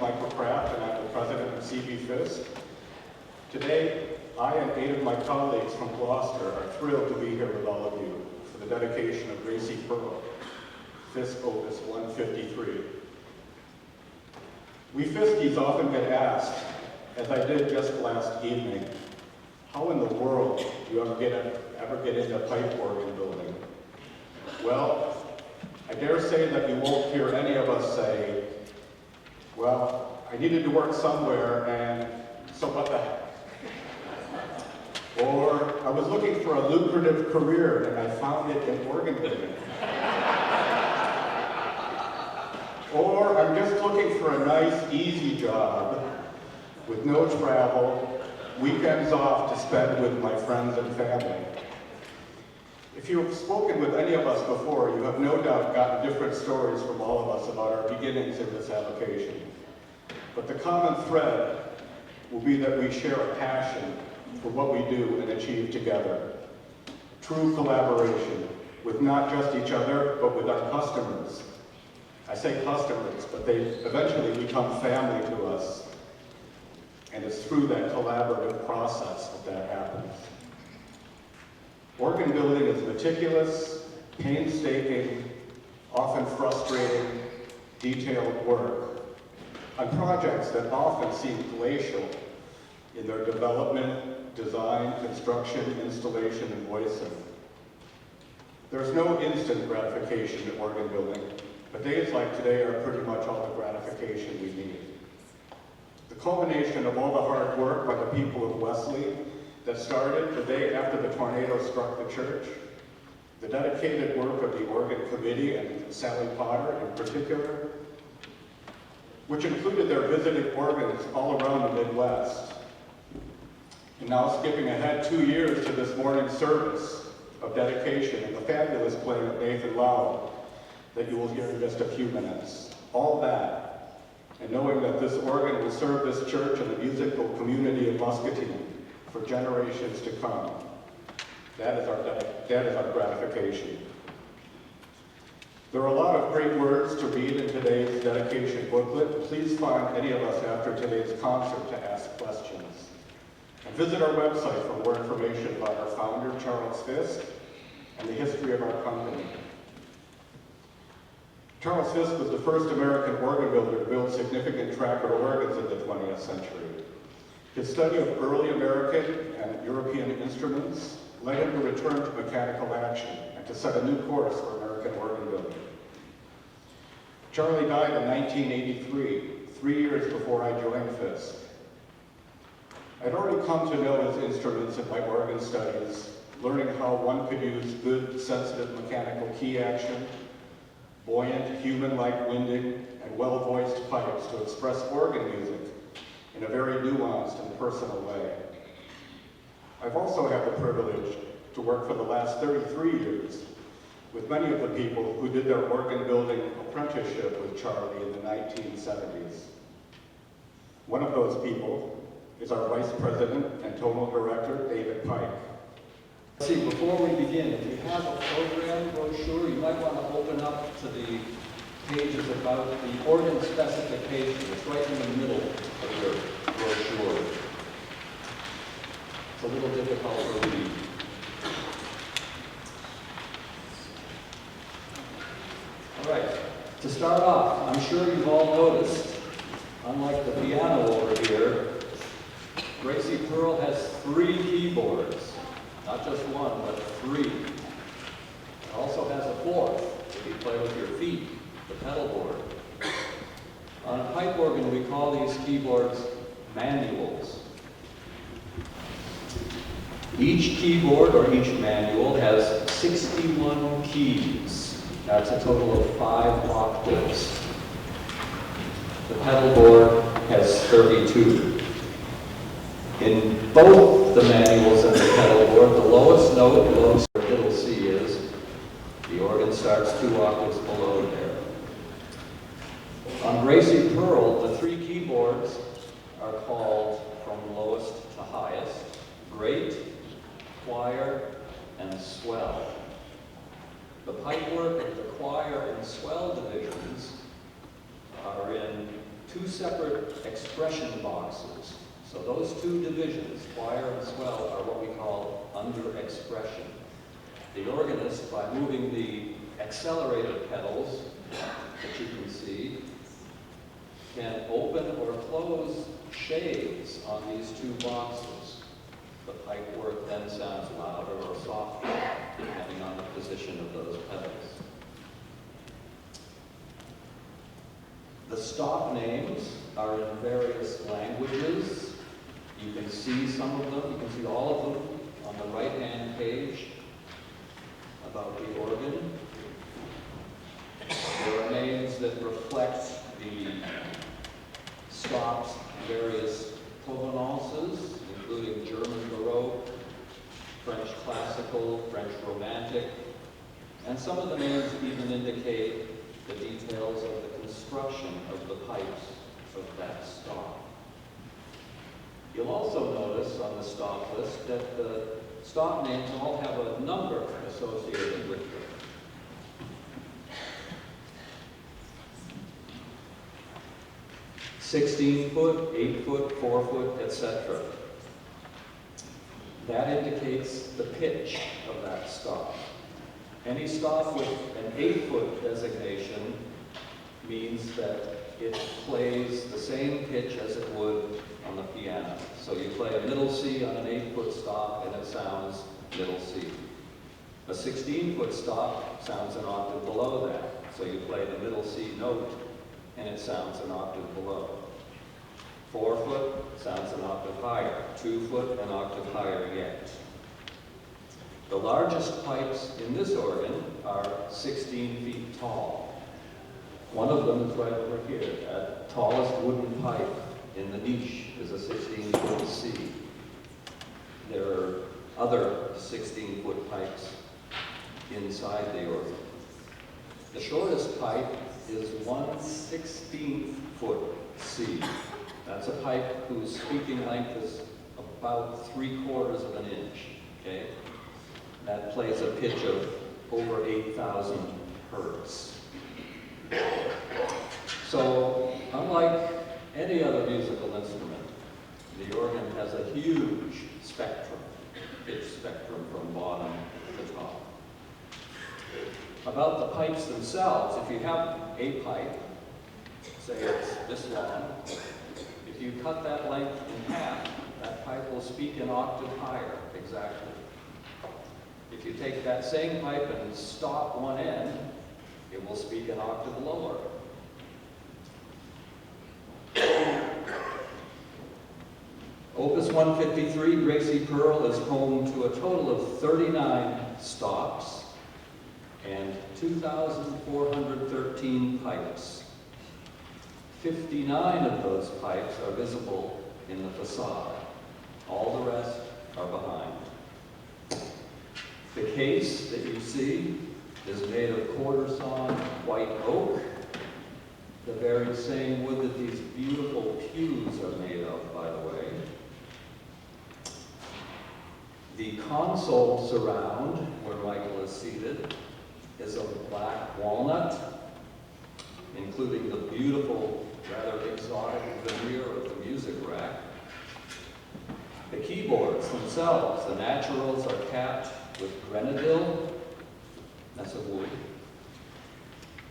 Michael Kraft, and I'm the president of CB Fisk. Today, I and 8 of my colleagues from Gloucester are thrilled to be here with all of you for the dedication of Gracie Pearl, Fisk Opus 153. We Fiskies often get asked, as I did just last evening, how in the world do you ever get into pipe organ building? Well, I dare say that you won't hear any of us say, well, I needed to work somewhere, and so what the heck? Or, I was looking for a lucrative career, and I found it in organ building. Or, I'm just looking for a nice, easy job with no travel, weekends off to spend with my friends and family. If you've spoken with any of us before, you have no doubt gotten different stories from all of us about our beginnings in this avocation. But the common thread will be that we share a passion for what we do and achieve together. True collaboration with not just each other, but with our customers. I say customers, but they eventually become family to us. And it's through that collaborative process that happens. Organ building is meticulous, painstaking, often frustrating, detailed work on projects that often seem glacial in their development, design, construction, installation, and voicing. There's no instant gratification in organ building, but days like today are pretty much all the gratification we need. The culmination of all the hard work by the people of Wesley that started the day after the tornado struck the church, the dedicated work of the organ committee and Sally Potter in particular, which included their visiting organs all around the Midwest. And now skipping ahead 2 years to this morning's service of dedication and the fabulous playing of Nathan Lowe that you will hear in just a few minutes. All that, and knowing that this organ will serve this church and the musical community of Muscatine for generations to come. That is our gratification. There are a lot of great words to read in today's dedication booklet. Please find any of us after today's concert to ask questions. And visit our website for more information about our founder, Charles Fisk, and the history of our company. Charles Fisk was the first American organ builder to build significant tracker organs in the 20th century. His study of early American and European instruments led him to return to mechanical action and to set a new course for American organ building. Charlie died in 1983, 3 years before I joined Fisk. I'd already come to know his instruments in my organ studies, learning how one could use good, sensitive mechanical key action, buoyant, human-like winding, and well-voiced pipes to express organ music in a very nuanced and personal way. I've also had the privilege to work for the last 33 years with many of the people who did their organ building apprenticeship with Charlie in the 1970s. One of those people is our Vice President and Tonal Director, David Pike. See, before we begin, if you have a program brochure, you might want to open up to the pages about the organ specification. It's right in the middle of your brochure. It's a little difficult to read. All right, to start off, I'm sure you've all noticed, unlike the piano over here, Gracie Pearl has 3 keyboards. Not just one, but 3. It also has a 4th, if you play with your feet, the pedal board. On a pipe organ, we call these keyboards manuals. Each keyboard or each manual has 61 keys. That's a total of 5 octaves. The pedal board has 32. In both the manuals and the pedal board, the lowest note below where little c is, the organ starts 2 octaves below there. On Gracie Pearl, the 3 keyboards are called from lowest to highest, great, choir, and swell. The pipework of the choir and swell divisions are in two separate expression boxes. So those two divisions, choir and swell, are what we call under expression. The organist, by moving the accelerated pedals that you can see, can open or close shades on these two boxes. The pipe work then sounds louder or softer, depending on the position of those pedals. The stop names are in various languages. You can see some of them, you can see all of them on the right-hand page about the organ. There are names that reflect the stops in various provenances, including German Baroque, French Classical, French Romantic, and some of the names even indicate the details of the construction of the pipes of that stop. You'll also notice on the stop list that the stop names all have a number associated with them. 16-foot, 8-foot, 4-foot, etc. That indicates the pitch of that stop. Any stop with an 8-foot designation means that it plays the same pitch as it would on the piano. So you play a middle C on an 8-foot stop and it sounds middle C. A 16-foot stop sounds an octave below that. So you play the middle C note and it sounds an octave below. 4-foot sounds an octave higher. 2-foot, an octave higher yet. The largest pipes in this organ are 16 feet tall. One of them is right over here. That tallest wooden pipe in the niche is a 16-foot C. There are other 16-foot pipes inside the organ. The shortest pipe is 1/16 foot C. That's a pipe whose speaking length is about 3/4 of an inch. Okay? That plays a pitch of over 8,000 hertz. So, unlike any other musical instrument, the organ has a huge spectrum, pitch spectrum from bottom to top. About the pipes themselves, if you have a pipe, say it's this long, if you cut that length in half, that pipe will speak an octave higher, exactly. If you take that same pipe and stop one end, it will speak an octave lower. Opus 153, Gracie Pearl, is home to a total of 39 stops and 2,413 pipes. 59 of those pipes are visible in the facade. All the rest are behind. The case that you see is made of quarter-sawn white oak, the very same wood that these beautiful pews are made of, by the way. The console surround, where Michael is seated, is of black walnut, including the beautiful, rather exotic veneer of the music rack. The keyboards themselves, the naturals, are capped with grenadille, that's a wood,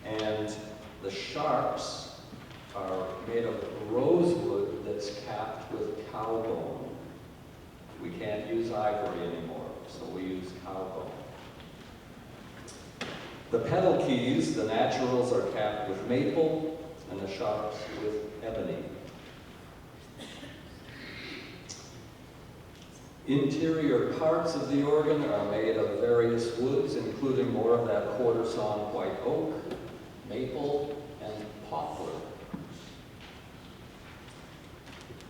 and the sharps are made of rosewood that's capped with cow bone. We can't use ivory anymore, so we use cow bone. The pedal keys, the naturals, are capped with maple, and the sharps with ebony. Interior parts of the organ are made of various woods, including more of that quarter-sawn white oak, maple, and poplar.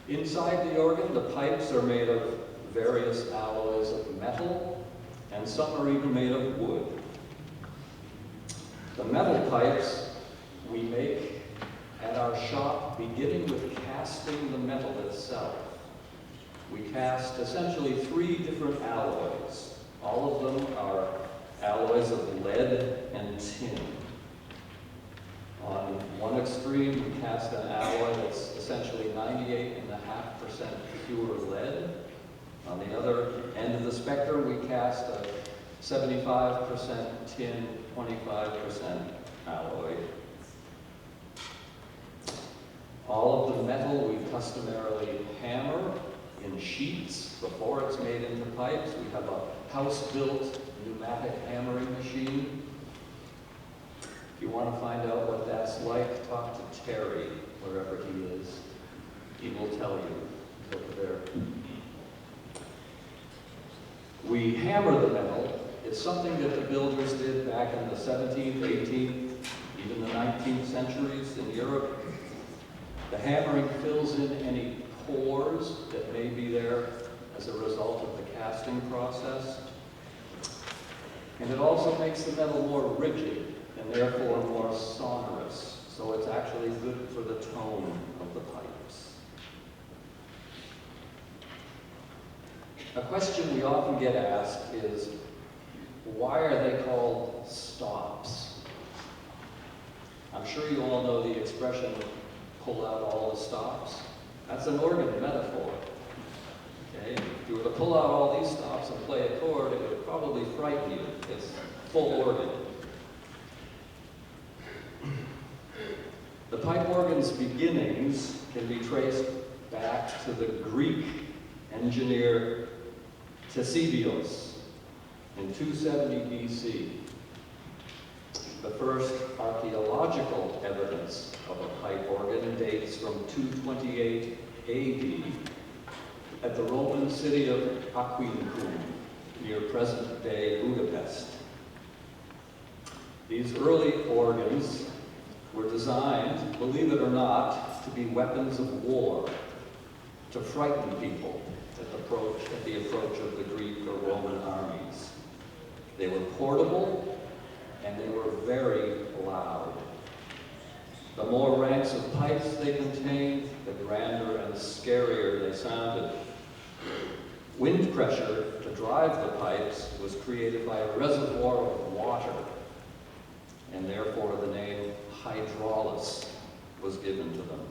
Inside the organ, the pipes are made of various alloys of metal, and some are even made of wood. The metal pipes we make at our shop, beginning with casting the metal itself. We cast essentially 3 different alloys. All of them are alloys of lead and tin. On one extreme, we cast an alloy pure lead. On the other end of the spectrum, we cast a 75% tin, 25% alloy. All of the metal we customarily hammer in sheets before it's made into pipes. We have a house-built pneumatic hammering machine. If you want to find out what that's like, talk to Terry, wherever he is. He will tell you. He's over there. We hammer the metal. It's something that the builders did back in the 17th, 18th, even the 19th centuries in Europe. The hammering fills in any pores that may be there as a result of the casting process. And it also makes the metal more rigid and therefore more sonorous. So it's actually good for the tone of the pipes. A question we often get asked is, why are they called stops? I'm sure you all know the expression, pull out all the stops. That's an organ metaphor. Okay? If you were to pull out all these stops and play a chord, it would probably frighten you. It's full organ. The pipe organ's beginnings can be traced back to the Greek engineer Ctesibios in 270 BC. The first archaeological evidence of a pipe organ dates from 228 AD at the Roman city of Aquincum, near present-day Budapest. These early organs were designed, believe it or not, to be weapons of war, to frighten people at the approach of the Greek or Roman armies. They were portable, and they were very loud. The more ranks of pipes they contained, the grander and scarier they sounded. Wind pressure to drive the pipes was created by a reservoir of water, and therefore the name hydraulis was given to them.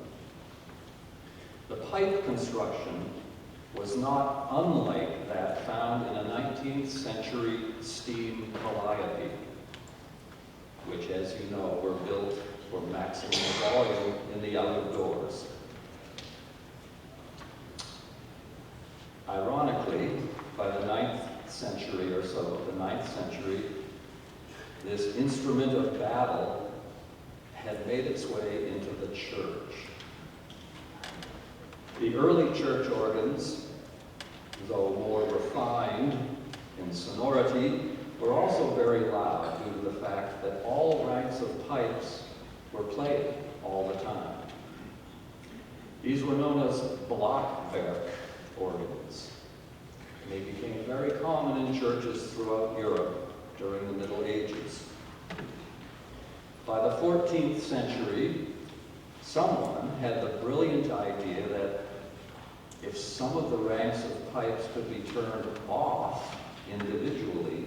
The pipe construction was not unlike that found in a 19th century steam calliope, which, as you know, were built for maximum volume in the outdoors. Ironically, by the 9th century or so, this instrument of battle had made its way into the church. The early church organs, though more refined in sonority, were also very loud due to the fact that all ranks of pipes were played all the time. These were known as Blockwerk organs. They became very common in churches throughout Europe during the Middle Ages. By the 14th century, someone had the brilliant idea that if some of the ranks of pipes could be turned off individually,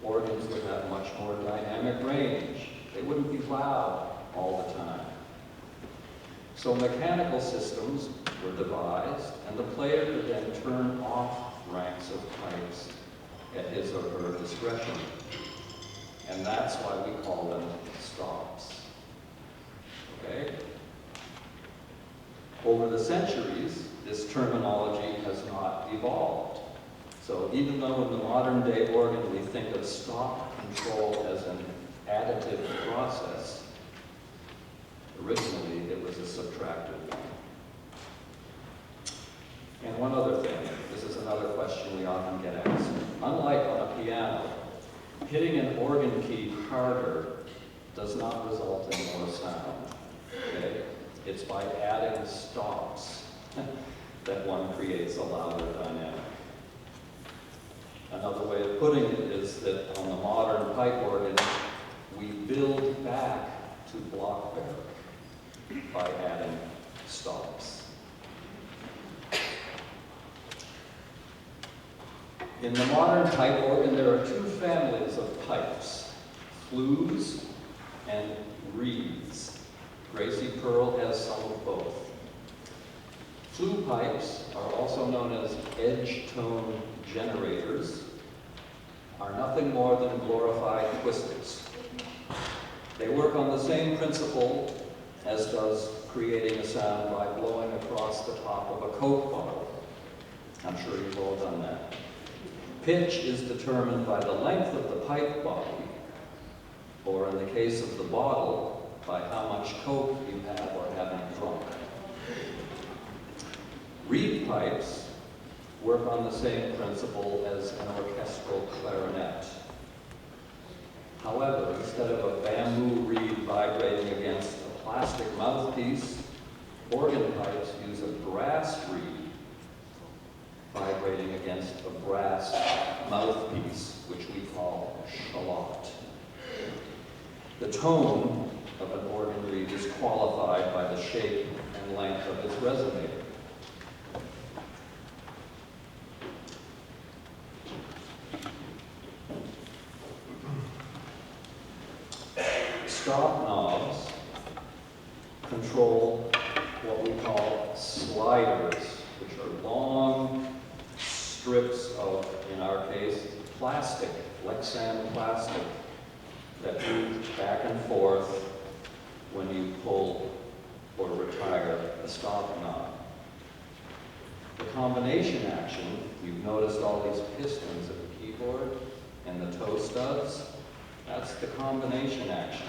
organs would have much more dynamic range. They wouldn't be loud all the time. So mechanical systems were devised, and the player could then turn off ranks of pipes at his or her discretion. And that's why we call them stops. Okay? Over the centuries, this terminology has not evolved. So even though in the modern day organ we think of stop control as an additive process, originally it was a subtractive one. And one other thing, this is another question we often get asked. Unlike on a piano, hitting an organ key harder does not result in more sound. Okay? It's by adding stops that one creates a louder dynamic. Another way of putting it is that on the modern pipe organ, we build back to Blockwerk by adding stops. In the modern pipe organ, there are two families of pipes, flues and reeds. Gracie Pearl has some of both. Flue pipes, are also known as edge tone generators, are nothing more than glorified twisters. They work on the same principle as does creating a sound by blowing across the top of a Coke bottle. I'm sure you've all done that. Pitch is determined by the length of the pipe body, or in the case of the bottle, by how much Coke you have or haven't drunk. Reed pipes work on the same principle as an orchestral clarinet. However, instead of a bamboo reed vibrating against a plastic mouthpiece, organ pipes use a brass reed vibrating against a brass mouthpiece, which we call a shallot. The tone of an organ reed is qualified by the shape and length of its resonator. Stop knobs control what we call sliders, which are long strips of, in our case, plastic, Lexan plastic, that move back and forth when you pull or retire the stop knob. The combination action, you've noticed all these pistons at the keyboard and the toe studs, that's the combination action.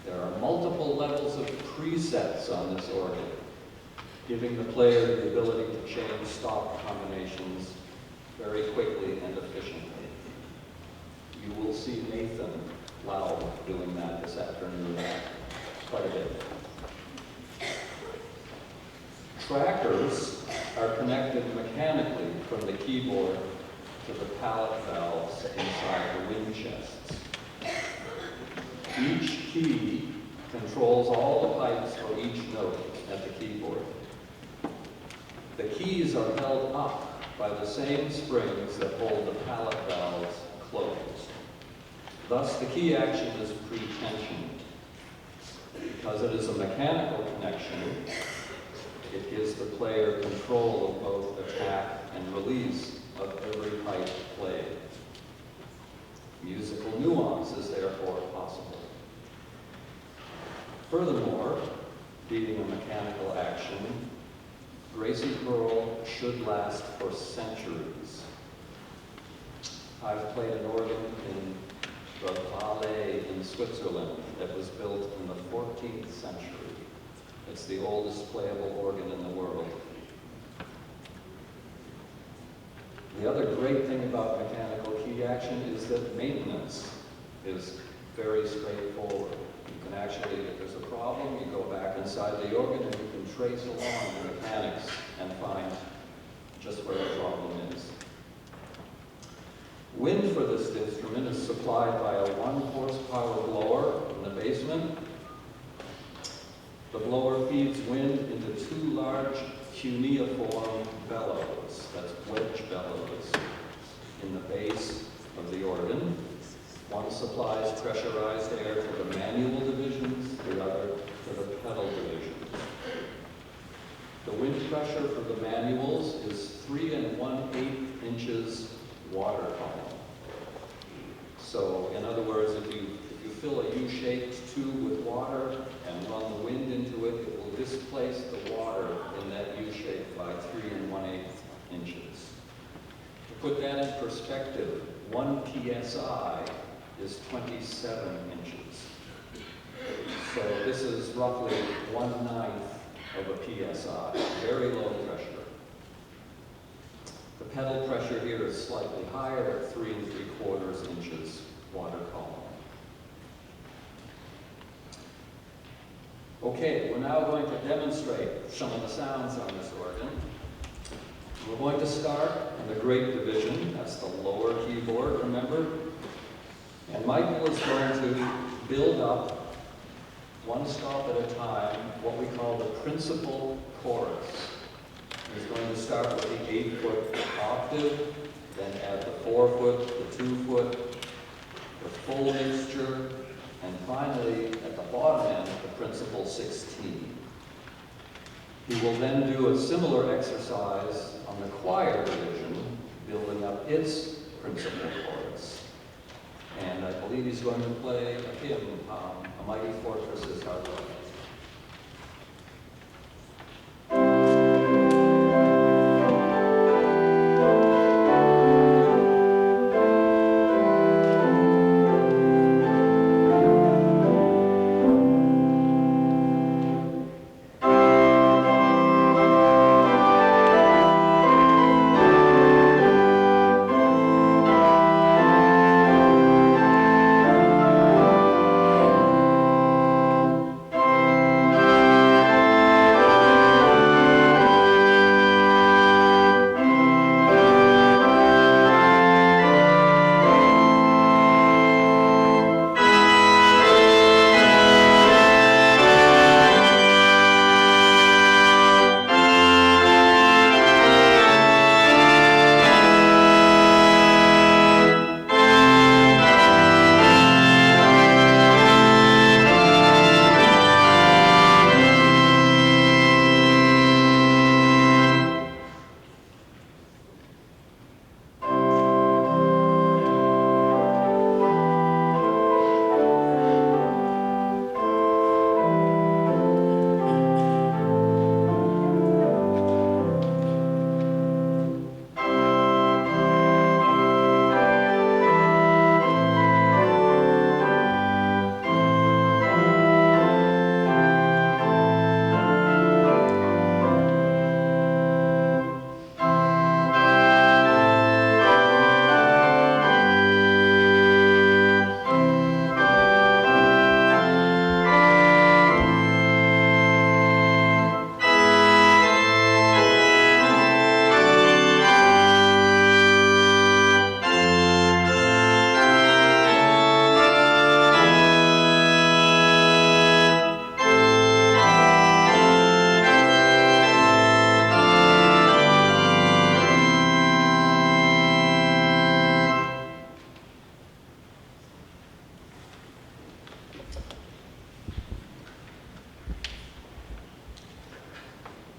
There are multiple levels of presets on this organ, giving the player the ability to change stop combinations very quickly and efficiently. You will see Nathan Lau doing that this afternoon quite a bit. Trackers are connected mechanically from the keyboard to the pallet valves inside the wind chests. Each key controls all the pipes for each note at the keyboard. The keys are held up by the same springs that hold the pallet valves closed. Thus, the key action is pre-tensioned. Because it is a mechanical connection, it gives the player control of both attack and release of every pipe played. Musical nuance is therefore possible. Furthermore, being a mechanical action, Gracie Pearl should last for centuries. I've played an organ in the Valais in Switzerland that was built in the 14th century. It's the oldest playable organ in the world. The other great thing about mechanical key action is that maintenance is very straightforward. You can actually, if there's a problem, you go back inside the organ and you can trace along the mechanics and find just where the problem is. Wind for this instrument is supplied by a 1-horsepower blower in the basement. The blower feeds wind into 2 large cuneiform bellows, that's wedge bellows, in the base of the organ. One supplies pressurized air to the manual divisions, the other to the pedal divisions. The wind pressure for the manuals is 3 1/8 inches water column. So, in other words, if you fill a U-shaped tube with water and run the wind into it, it will displace the water in that U-shape by 3 1/8 inches. To put that in perspective, 1 psi is 27 inches. So this is roughly 1/9 of a psi, very low pressure. The pedal pressure here is slightly higher at 3 3/4 inches water column. Okay, we're now going to demonstrate some of the sounds on this organ. We're going to start in the great division, that's the lower keyboard, remember? And Michael is going to build up, one stop at a time, what we call the principal chorus. He's going to start with the 8-foot octave, then add the 4-foot, the 2-foot, the full mixture, and finally, at the bottom end, the principal 16. He will then do a similar exercise on the choir division, building up its principal chords. And I believe he's going to play a hymn, A Mighty Fortress Is Our Love.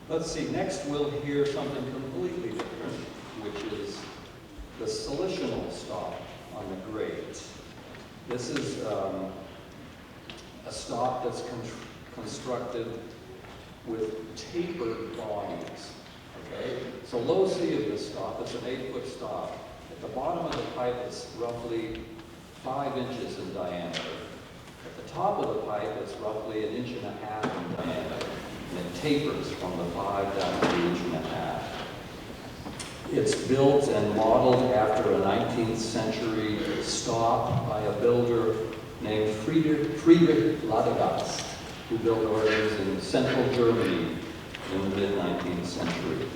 Let's see, next we'll hear something completely different, which is the solutional stop on the grate. This is a stop that's constructed with tapered bodies, okay? So low C of this stop, it's an 8-foot stop. At the bottom of the pipe, it's roughly 5 inches in diameter. At the top of the pipe, it's roughly 1.5 inches in diameter. And it tapers from the 5 down to 1.5 inches. It's built and modeled after a 19th century stop by a builder named Friedrich Ladegast, who built organs in central Germany in the mid-19th century.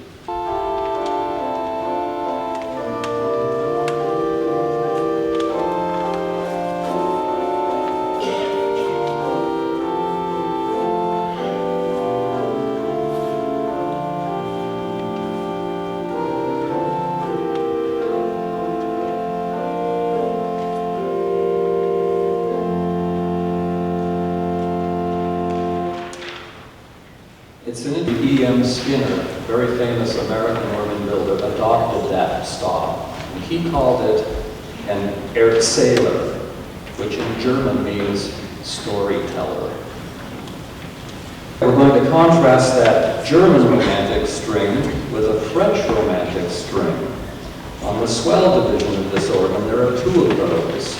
E.M. Skinner, very famous American organ builder, adopted that stop. And he called it an Erzähler, which in German means storyteller. We're going to contrast that German romantic string with a French romantic string. On the swell division of this organ, there are 2 of those,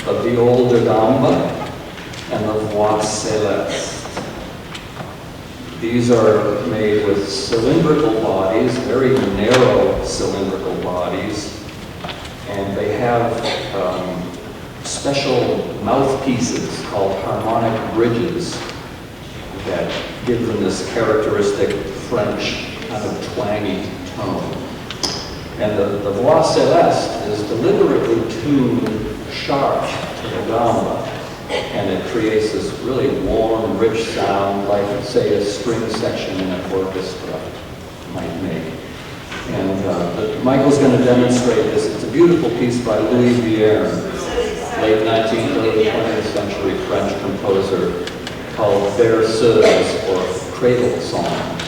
the viol de gamba and the voix céleste. These are made with cylindrical bodies, very narrow cylindrical bodies, and they have special mouthpieces called harmonic bridges that give them this characteristic French kind of twangy tone. And the voix céleste is deliberately tuned sharp to the gamba, and it creates this really warm, rich sound like, say, a string section in an orchestra might make. And Michael's going to demonstrate this. It's a beautiful piece by Louis Vierne, late 19th, early 20th century French composer, called Berceuse, or Cradle Song.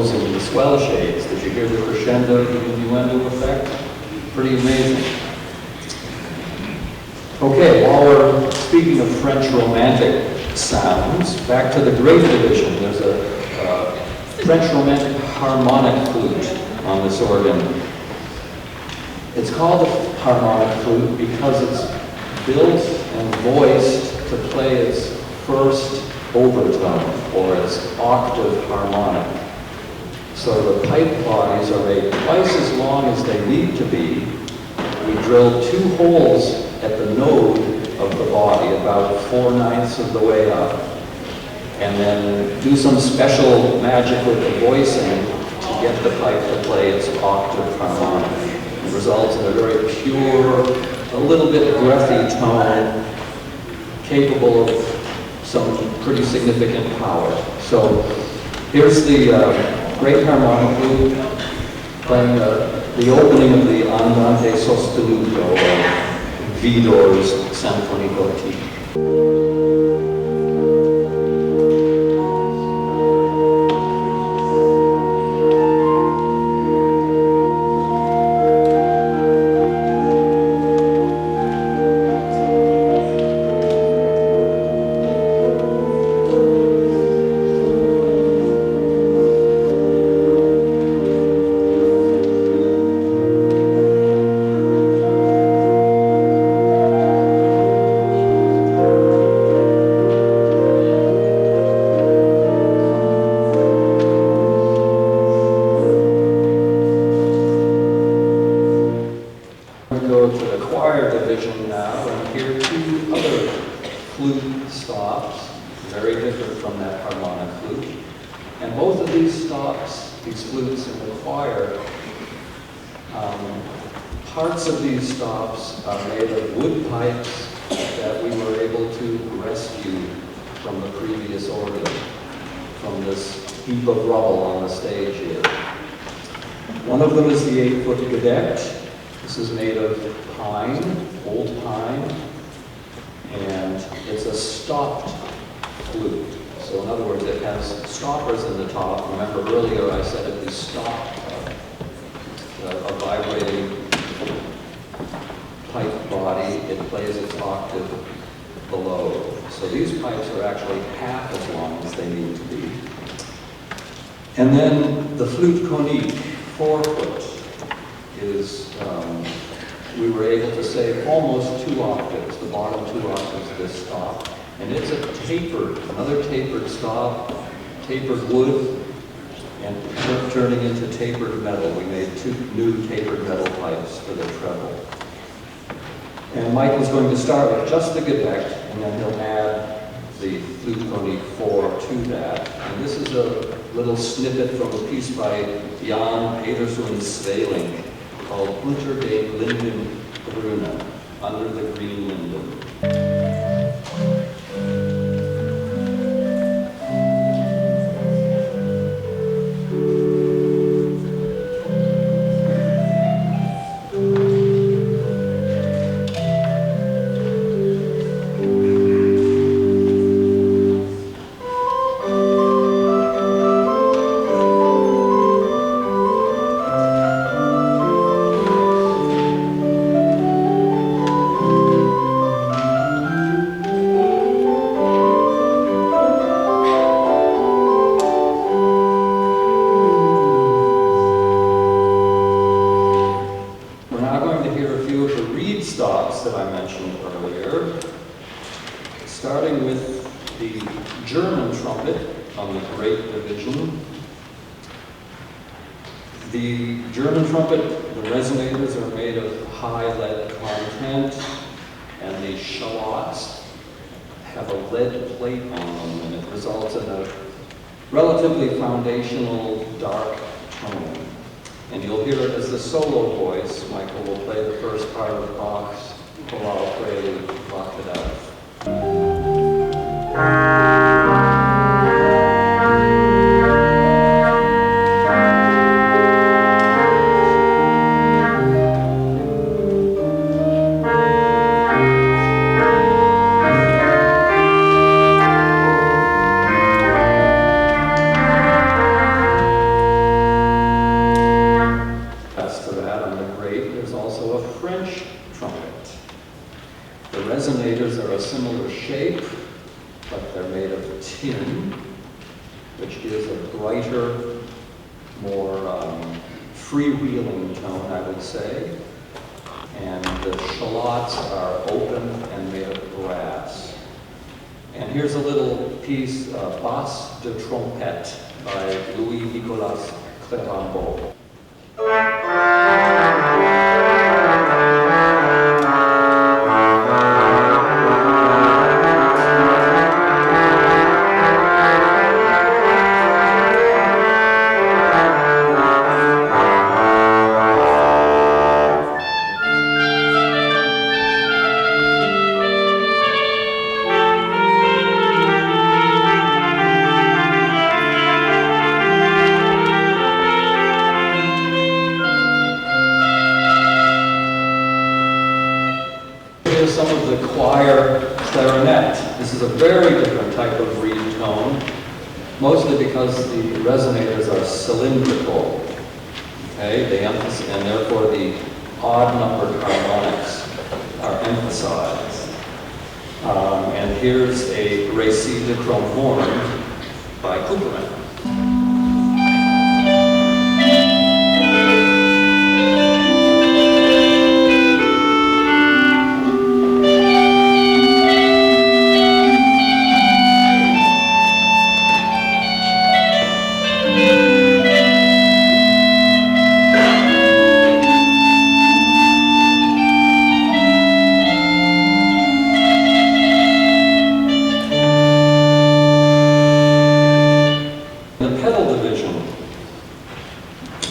In the swell shades, did you hear the crescendo, the innuendo effect? Pretty amazing. Okay, while we're speaking of French romantic sounds, back to the great division. There's a French romantic harmonic flute on this organ. It's called a harmonic flute because it's built and voiced to play its first overtone, or its octave harmonic. So the pipe bodies are made twice as long as they need to be. We drill 2 holes at the node of the body, about 4/9 of the way up, and then do some special magic with the voicing to get the pipe to play its octave harmonic. It results in a very pure, a little bit breathy tone, capable of some pretty significant power. So here's the great harmonic flute playing the opening of the Andante sostenuto of Vidor's Symphonie Gothique. Go to the choir division now and hear 2 other flute stops, very different from that harmonic flute. And both of these stops, these flutes in the choir, parts of these stops are made of wood pipes that we were able to rescue from the previous organ, from this heap of rubble on the stage here. One of them is the 8-foot gedeckt. This is made of pine, old pine, and it's a stopped flute. So in other words, it has stoppers in the top. Remember earlier I said if you stop a vibrating pipe body, it plays its octave below. So these pipes are actually half as long as they need to be. And then the flute conique, 4-foot, is, we were able to save almost 2 octaves, the bottom 2 octaves of this stop. And it's a tapered, another tapered stop, tapered wood, and turning into tapered metal. We made 2 new tapered metal pipes for the treble. And Michael's going to start with just the gedeckt, and then he'll add the flute conique 4 to that. And this is a little snippet from a piece by Jan Pedersen Sveling called Unter den Linden Grüne, Under the Green Linden. That I mentioned earlier, starting with the German trumpet on the great division. The German trumpet, the resonators are made of high lead content, and the shallots have a lead plate on them, and it results in a relatively foundational dark tone. And you'll hear it as the solo voice. Michael will play the first part of Bach's chorale prelude, Lock It Out. Resonators are a similar shape, but they're made of tin, which gives a brighter, more freewheeling tone, I would say. And the shallots are open and made of brass. And here's a little piece, Basse de Trompette by Louis-Nicolas Clérambault. Some of the choir clarinet. This is a very different type of reed tone, mostly because the resonators are cylindrical. Okay, they emphasize, and therefore the odd-numbered harmonics are emphasized. And here's a Gracie de Chrome horn by Cooperman.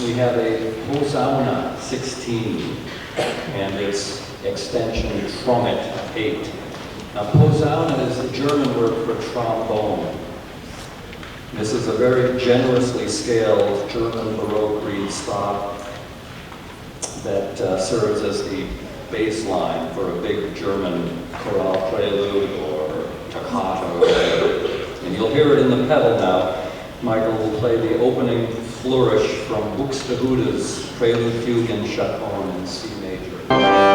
We have a Posaune 16 and its extension Trommet 8. Now Posaune is the German word for trombone. This is a very generously scaled German Baroque reed stop that serves as the bass line for a big German chorale prelude or toccata or whatever. And you'll hear it in the pedal now. Michael will play the opening flourish from Buxtehude's Prelude Fugue in Chaconne in C major.